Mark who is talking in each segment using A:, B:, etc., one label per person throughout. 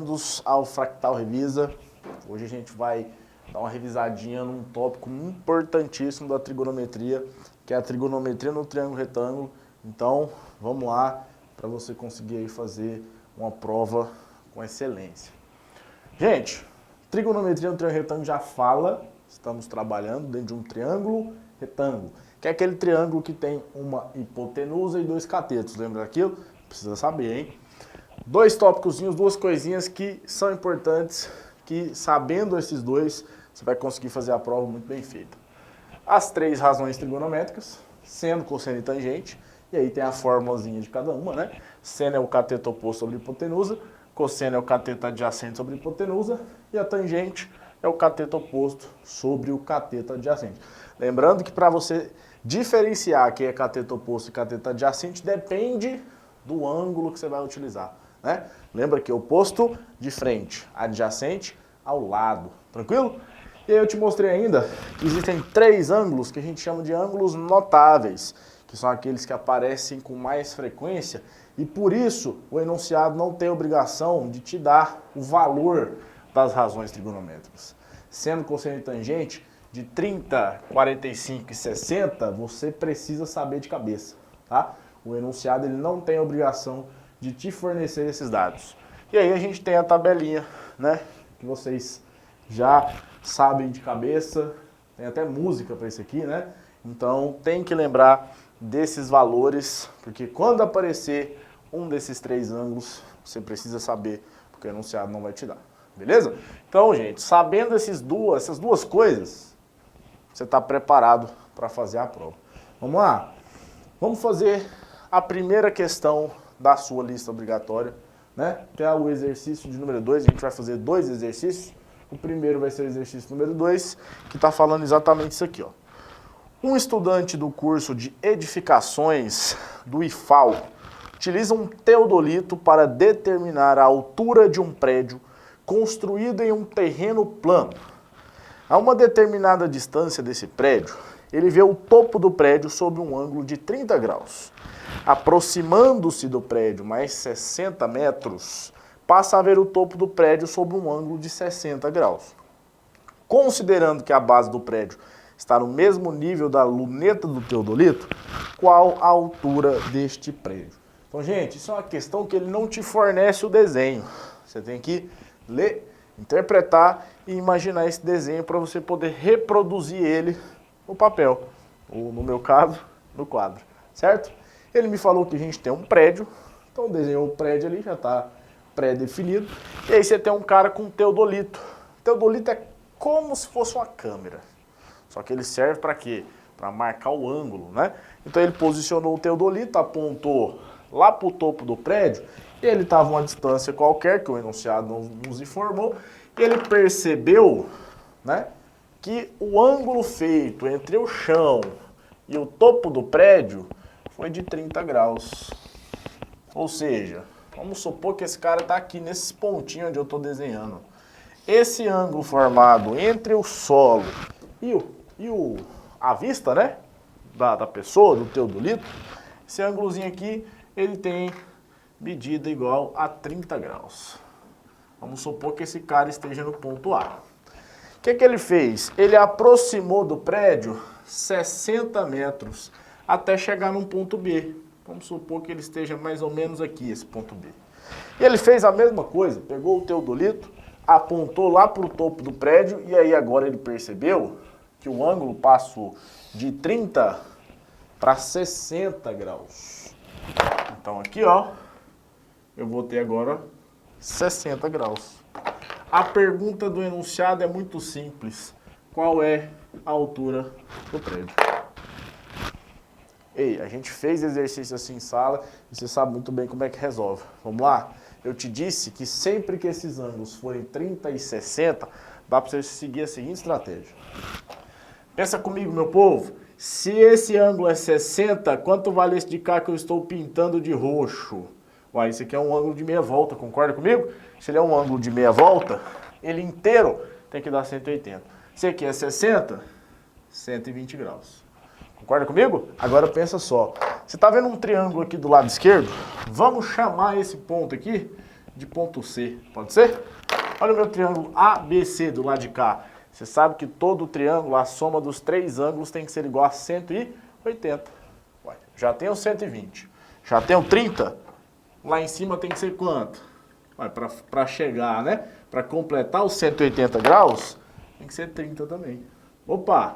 A: bem-vindos ao Fractal Revisa. Hoje a gente vai dar uma revisadinha num tópico importantíssimo da trigonometria, que é a trigonometria no triângulo retângulo. Então, vamos lá para você conseguir aí fazer uma prova com excelência. Gente, trigonometria no triângulo retângulo já fala, estamos trabalhando dentro de um triângulo retângulo, que é aquele triângulo que tem uma hipotenusa e dois catetos. Lembra daquilo? Precisa saber, hein? Dois tópicozinhos, duas coisinhas que são importantes, que sabendo esses dois, você vai conseguir fazer a prova muito bem feita. As três razões trigonométricas, seno, cosseno e tangente, e aí tem a formulazinha de cada uma, né? Seno é o cateto oposto sobre hipotenusa, cosseno é o cateto adjacente sobre hipotenusa, e a tangente é o cateto oposto sobre o cateto adjacente. Lembrando que para você diferenciar quem é cateto oposto e cateto adjacente, depende do ângulo que você vai utilizar, né? Lembra que oposto de frente, adjacente ao lado, tranquilo? E aí eu te mostrei ainda que existem três ângulos que a gente chama de ângulos notáveis, que são aqueles que aparecem com mais frequência, e por isso o enunciado não tem obrigação de te dar o valor das razões trigonométricas. Seno, cosseno e tangente, de 30, 45 e 60, você precisa saber de cabeça, tá? O enunciado ele não tem obrigação de te fornecer esses dados. E aí a gente tem a tabelinha, né, que vocês já sabem de cabeça, tem até música para isso aqui, né? Então tem que lembrar desses valores, porque quando aparecer um desses três ângulos, você precisa saber, porque o enunciado não vai te dar, beleza? Então, gente, sabendo essas duas coisas, você está preparado para fazer a prova. Vamos lá? Vamos fazer a primeira questão da sua lista obrigatória, né? Que é o exercício de número 2. A gente vai fazer dois exercícios. O primeiro vai ser o exercício número 2, que está falando exatamente isso aqui, ó. Um estudante do curso de edificações do IFAL utiliza um teodolito para determinar a altura de um prédio construído em um terreno plano. A uma determinada distância desse prédio, ele vê o topo do prédio sob um ângulo de 30 graus. Aproximando-se do prédio mais 60 metros, passa a ver o topo do prédio sob um ângulo de 60 graus. Considerando que a base do prédio está no mesmo nível da luneta do teodolito, qual a altura deste prédio? Então, gente, isso é uma questão que ele não te fornece o desenho. Você tem que ler, interpretar e imaginar esse desenho para você poder reproduzir ele no papel, ou no meu caso, no quadro, certo? Ele me falou que a gente tem um prédio, então desenhou o prédio ali, já está pré-definido, e aí você tem um cara com teodolito. Teodolito é como se fosse uma câmera, só que ele serve para quê? Para marcar o ângulo, né? Então ele posicionou o teodolito, apontou lá para o topo do prédio, e ele estava a uma distância qualquer, que o enunciado não nos informou, e ele percebeu, né, que o ângulo feito entre o chão e o topo do prédio foi de 30 graus. Ou seja, vamos supor que esse cara está aqui nesse pontinho onde eu estou desenhando. Esse ângulo formado entre o solo e a vista, né, da pessoa, do teodolito, esse ângulozinho aqui, ele tem medida igual a 30 graus. Vamos supor que esse cara esteja no ponto A. O que ele fez? Ele aproximou do prédio 60 metros até chegar num ponto B. Vamos supor que ele esteja mais ou menos aqui, esse ponto B. E ele fez a mesma coisa, pegou o teodolito, apontou lá para o topo do prédio, e aí agora ele percebeu que o ângulo passou de 30 para 60 graus. Então aqui, ó, eu vou ter agora 60 graus. A pergunta do enunciado é muito simples. Qual é a altura do prédio? Ei, a gente fez exercício assim em sala e você sabe muito bem como é que resolve. Vamos lá? Eu te disse que sempre que esses ângulos forem 30 e 60, dá para você seguir a seguinte estratégia. Pensa comigo, meu povo. Se esse ângulo é 60, quanto vale esse de cá que eu estou pintando de roxo? Uai, esse aqui é um ângulo de meia volta, concorda comigo? Se ele é um ângulo de meia volta, ele inteiro tem que dar 180. Se aqui é 60, 120 graus. Concorda comigo? Agora pensa só. Você está vendo um triângulo aqui do lado esquerdo? Vamos chamar esse ponto aqui de ponto C, pode ser? Olha o meu triângulo ABC do lado de cá. Você sabe que todo triângulo, a soma dos três ângulos tem que ser igual a 180. Ué, já tem o 120. Já tem o 30. Lá em cima tem que ser quanto? Para chegar, né? Para completar os 180 graus, tem que ser 30 também. Opa!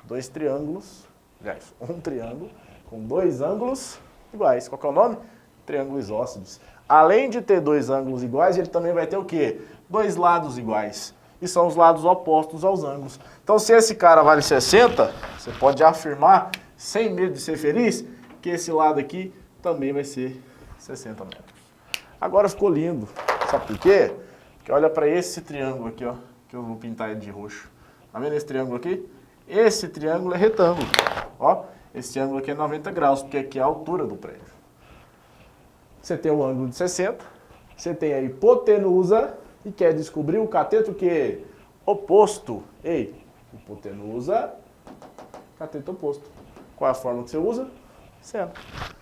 A: Dois triângulos, aliás, um triângulo com dois ângulos iguais. Qual que é o nome? Triângulo isósceles. Além de ter dois ângulos iguais, ele também vai ter o quê? Dois lados iguais. E são os lados opostos aos ângulos. Então, se esse cara vale 60, você pode afirmar, sem medo de ser feliz, que esse lado aqui também vai ser 60 metros. Agora ficou lindo. Sabe por quê? Porque olha para esse triângulo aqui, ó, que eu vou pintar ele de roxo. Tá vendo esse triângulo aqui? Esse triângulo é retângulo. Ó, esse ângulo aqui é 90 graus, porque aqui é a altura do prédio. Você tem o ângulo de 60, você tem a hipotenusa e quer descobrir o cateto que oposto. Ei, hipotenusa, cateto oposto. Qual é a fórmula que você usa? Seno.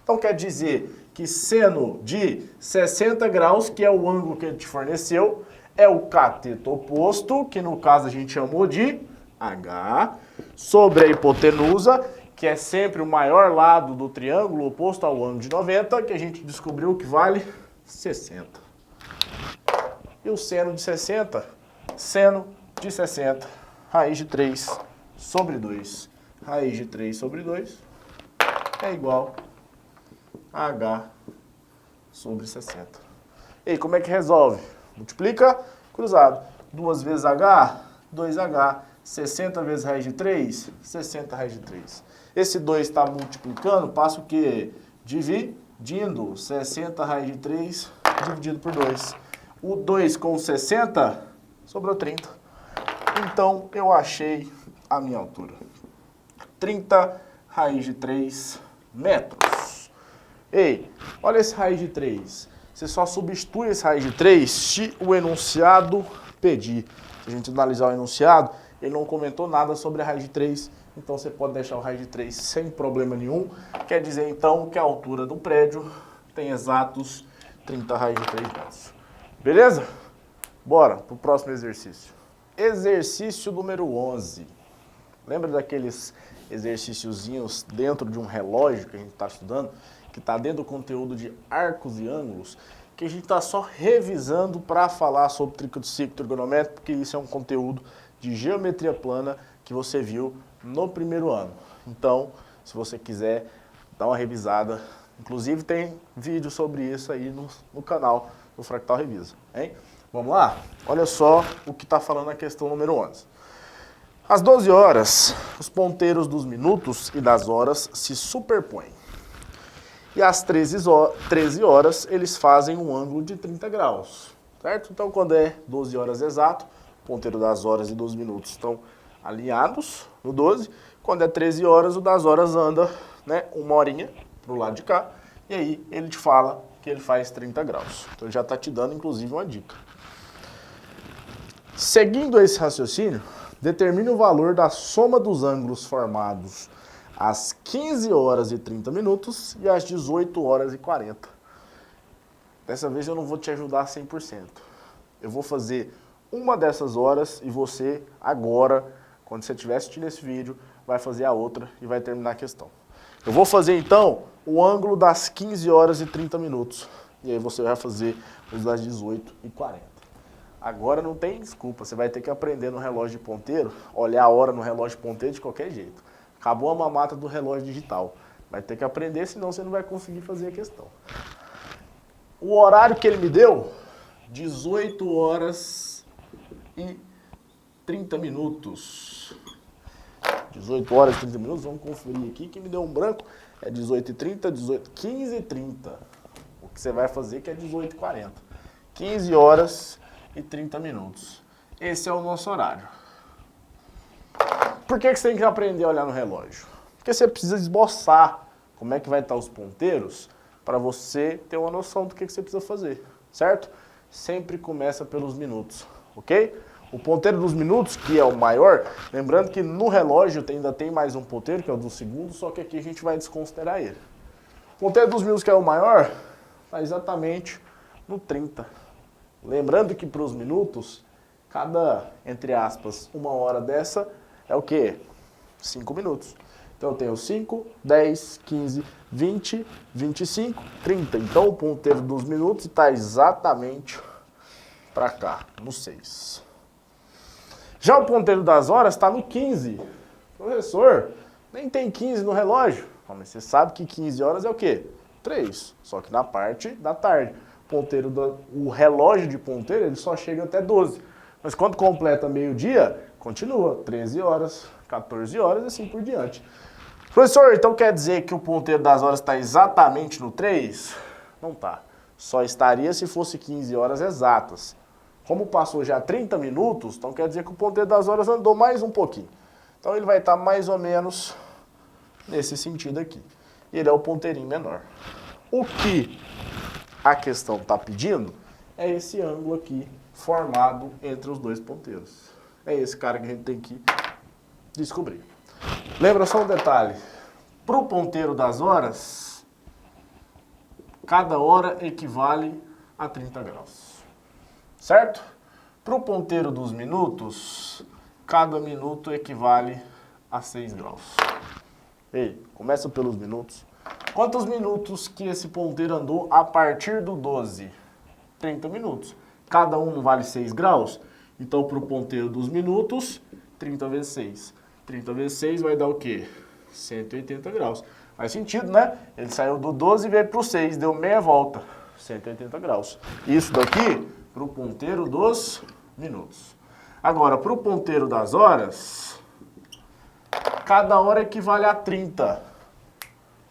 A: Então quer dizer que seno de 60 graus, que é o ângulo que ele te forneceu, é o cateto oposto, que no caso a gente chamou de H, sobre a hipotenusa, que é sempre o maior lado do triângulo oposto ao ângulo de 90, que a gente descobriu que vale 60. E o seno de 60? Seno de 60, raiz de 3 sobre 2. Raiz de 3 sobre 2 é igual a H sobre 60. E aí, como é que resolve? Multiplica, cruzado. 2 vezes H, 2H. 60 vezes raiz de 3, 60 raiz de 3. Esse 2 está multiplicando, passa o quê? Dividindo 60 raiz de 3 dividido por 2. O 2 com 60 sobrou 30. Então eu achei a minha altura. 30 raiz de 3 metros. Ei, olha esse raiz de 3. Você só substitui esse raiz de 3 se o enunciado pedir. Se a gente analisar o enunciado, ele não comentou nada sobre a raiz de 3, então você pode deixar o raiz de 3 sem problema nenhum. Quer dizer, então, que a altura do prédio tem exatos 30 raiz de 3 metros. Beleza? Bora para o próximo exercício. Exercício número 11. Lembra daqueles exercíciozinhos dentro de um relógio que a gente está estudando, que está dentro do conteúdo de arcos e ângulos, que a gente está só revisando para falar sobre triciclo trigonométrico, porque isso é um conteúdo de geometria plana que você viu no primeiro ano. Então, se você quiser dar uma revisada, inclusive tem vídeo sobre isso aí no canal do Fractal Revisa, hein? Vamos lá? Olha só o que está falando a questão número 11. Às 12 horas, os ponteiros dos minutos e das horas se superpõem. E às 13 horas, eles fazem um ângulo de 30 graus, certo? Então, quando é 12 horas exato, o ponteiro das horas e dos minutos estão alinhados no 12. Quando é 13 horas, o das horas anda, né, uma horinha para o lado de cá. E aí ele te fala que ele faz 30 graus. Então ele já está te dando, inclusive, uma dica. Seguindo esse raciocínio, determine o valor da soma dos ângulos formados às 15 horas e 30 minutos e às 18 horas e 40. Dessa vez eu não vou te ajudar 100%. Eu vou fazer uma dessas horas e você agora, quando você estiver assistindo esse vídeo, vai fazer a outra e vai terminar a questão. Eu vou fazer então o ângulo das 15 horas e 30 minutos. E aí você vai fazer os das 18 e 40. Agora não tem desculpa, você vai ter que aprender no relógio de ponteiro, olhar a hora no relógio de ponteiro de qualquer jeito. Acabou a mamata do relógio digital. Vai ter que aprender, senão você não vai conseguir fazer a questão. O horário que ele me deu, 18 horas e 30 minutos. 18 horas e 30 minutos, vamos conferir aqui, que me deu um branco, é 18h30, 15h30. O que você vai fazer que é 18h40. 15 horas e 30 minutos. Esse é o nosso horário. Por que você tem que aprender a olhar no relógio? Porque você precisa esboçar como é que vai estar os ponteiros para você ter uma noção do que você precisa fazer, certo? Sempre começa pelos minutos, ok? O ponteiro dos minutos, que é o maior, lembrando que no relógio ainda tem mais um ponteiro, que é o dos segundos, só que aqui a gente vai desconsiderar ele. O ponteiro dos minutos, que é o maior, está exatamente no 30. Lembrando que para os minutos, cada, entre aspas, 1 hora dessa é o quê? 5 minutos. Então eu tenho 5, 10, 15, 20, 25, 30. Então o ponteiro dos minutos está exatamente para cá, no 6. Já o ponteiro das horas está no 15. Professor, nem tem 15 no relógio. Mas você sabe que 15 horas é o quê? 3, só que na parte da tarde. O relógio de ponteiro ele só chega até 12. Mas quando completa meio-dia, continua 13 horas, 14 horas e assim por diante. Professor, então quer dizer que o ponteiro das horas está exatamente no 3? Não está. Só estaria se fosse 15 horas exatas. Como passou já 30 minutos, então quer dizer que o ponteiro das horas andou mais um pouquinho. Então ele vai estar mais ou menos nesse sentido aqui. Ele é o ponteirinho menor. O que a questão está pedindo é esse ângulo aqui formado entre os dois ponteiros. É esse cara que a gente tem que descobrir. Lembra só um detalhe. Para o ponteiro das horas, cada hora equivale a 30 graus. Certo? Para o ponteiro dos minutos, cada minuto equivale a 6 graus. Ei, começa pelos minutos. Quantos minutos que esse ponteiro andou a partir do 12? 30 minutos. Cada um vale 6 graus. Então, para o ponteiro dos minutos, 30 vezes 6. 30 vezes 6 vai dar o quê? 180 graus. Faz sentido, né? Ele saiu do 12 e veio para o 6, deu meia volta. 180 graus. Isso daqui para o ponteiro dos minutos. Agora, para o ponteiro das horas, cada hora equivale a 30.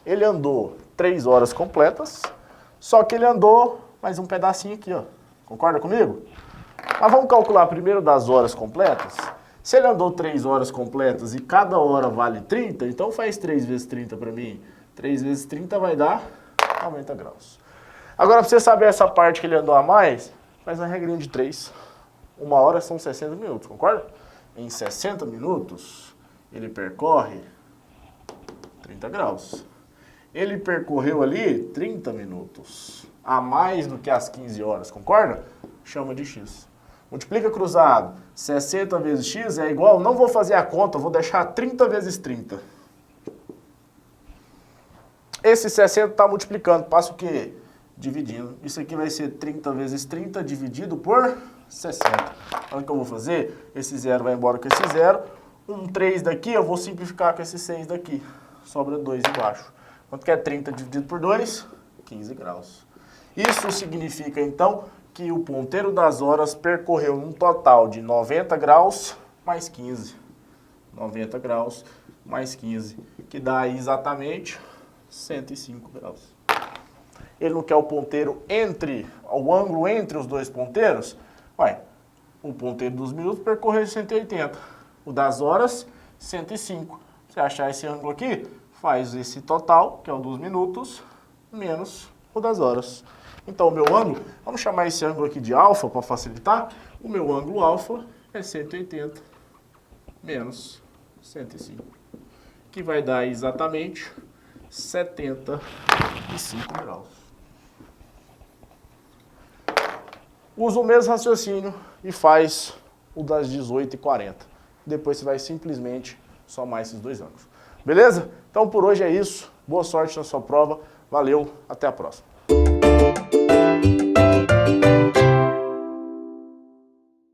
A: Ele andou 3 horas completas, só que ele andou mais um pedacinho aqui, ó. Concorda comigo? Mas vamos calcular primeiro das horas completas. Se ele andou 3 horas completas e cada hora vale 30, então faz 3 vezes 30 para mim. 3 vezes 30 vai dar 90 graus. Agora, para você saber essa parte que ele andou a mais, faz uma regrinha de 3. 1 hora são 60 minutos, concorda? Em 60 minutos, ele percorre 30 graus. Ele percorreu ali 30 minutos, a mais do que as 15 horas, concorda? Chama de x. Multiplica cruzado, 60 vezes x é igual, não vou fazer a conta, vou deixar 30 vezes 30. Esse 60 está multiplicando, passa o quê? Dividindo. Isso aqui vai ser 30 vezes 30 dividido por 60. Olha o que eu vou fazer, esse zero vai embora com esse zero, um 3 daqui eu vou simplificar com esse 6 daqui, sobra 2 embaixo. Quanto que é 30 dividido por 2? 15 graus. Isso significa, então, que o ponteiro das horas percorreu um total de 90 graus mais 15. 90 graus mais 15, que dá exatamente 105 graus. Ele não quer o ponteiro o ângulo entre os dois ponteiros? Ué, o ponteiro dos minutos percorreu 180. O das horas, 105. Se achar esse ângulo aqui, faz esse total, que é o dos minutos, menos o das horas. Então, o meu ângulo, vamos chamar esse ângulo aqui de alfa para facilitar. O meu ângulo alfa é 180 menos 105, que vai dar exatamente 75 graus. Usa o mesmo raciocínio e faz o das 18h40. Depois você vai simplesmente somar esses dois ângulos. Beleza? Então, por hoje é isso. Boa sorte na sua prova. Valeu, até a próxima.